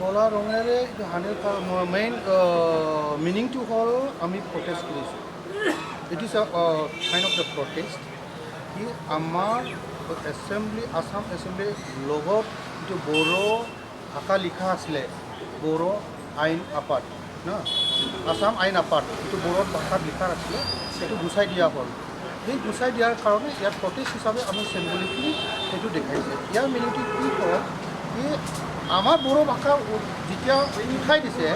কলা ৰঙেৰে মেইন মিনিংটো হ'ল আমি প্ৰটেষ্ট কৰিছোঁ। It is kind of the protest কি আমাৰ এছেম্বলি আছাম এছেম্বলিৰ লগত যিটো বড়ো ভাষা লিখা আছিলে বড়ো আইন আপাত ন আছাম আইন আপাত যিটো বড়ো ভাষাত লিখা আছিলে সেইটো গুচাই দিয়া হ'ল। সেই গুচাই দিয়াৰ কাৰণে ইয়াত প্ৰটেষ্ট হিচাপে আমি চিম্বলিকলি সেইটো দেখাইছে। ইয়াৰ মিনিংটো কি হ'ল কি আমাৰ বড়ো ভাষা যেতিয়া উঠাই দিছে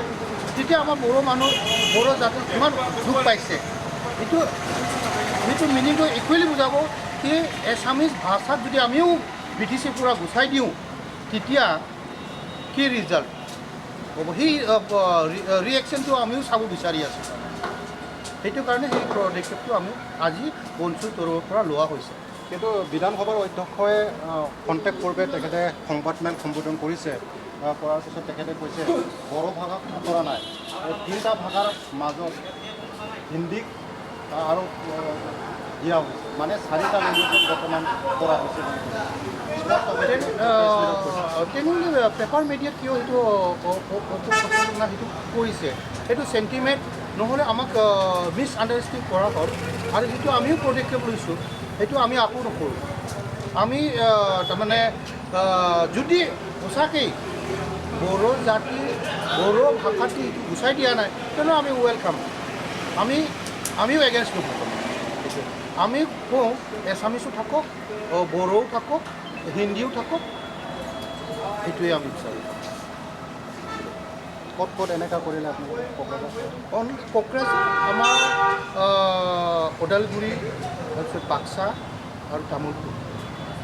তেতিয়া আমাৰ বড়ো মানুহ বড়ো জাতিৰ কিমান দুখ পাইছে। সেইটো মিনিংটো ইকুৱেলি বুজাব কি এছামিজ ভাষাত যদি আমিও ব্ৰিটিছে পূৰা গুচাই দিওঁ তেতিয়া কি ৰিজাল্ট হ'ব সেই ৰিয়েকশ্যনটো আমিও চাব বিচাৰি আছোঁ। সেইটো কাৰণে সেই পদক্ষেপটো আমি আজি বনচুৰ তৰফৰ পৰা লোৱা হৈছে। কিন্তু বিধানসভাৰ অধ্যক্ষই কণ্টেক্ট কৰোঁতে তেখেতে সংবাদমেল সম্বোধন কৰিছে। কৰাৰ পিছত তেখেতে কৈছে বড়ো ভাষাক আঁতৰা নাই, তিনিটা ভাষাৰ মাজত হিন্দীক আৰু দিয়া হৈছে, মানে 4টা লেংগুৱেজত বৰ্তমান কৰা হৈছে। তেনেহ'লে পেপাৰ মিডিয়াত কিয় সেইটো সেইটো কৰিছে? সেইটো চেণ্টিমেণ্ট নহ'লে আমাক মিছ আণ্ডাৰষ্টেণ্ড কৰা হ'ল। আৰু যিটো আমিও পদক্ষেপ লৈছোঁ সেইটো আমি আকৌ নকৰোঁ। আমি তাৰমানে যদি সঁচাকেই বড়ো জাতি বড়ো ভাষাটো গুচাই দিয়া নাই তেনেহ'লে আমি ৱেলকাম। আমিও এগেইনষ্ট নহ'ব। আমি কওঁ এছামিছো থাকক, বড়োও থাকক, হিন্দীও থাকক, সেইটোৱে আমি বিচাৰোঁ। ক'ত ক'ত এনেকুৱা কৰিলে আপোনালোকে? কোকৰাঝাৰ আমাৰ ওদালগুৰি তাৰপিছত বাক্সা আৰু তামোলপুৰ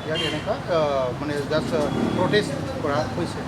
ইয়াত এনেকুৱা মানে জাষ্ট প্ৰটেষ্ট কৰা হৈছে।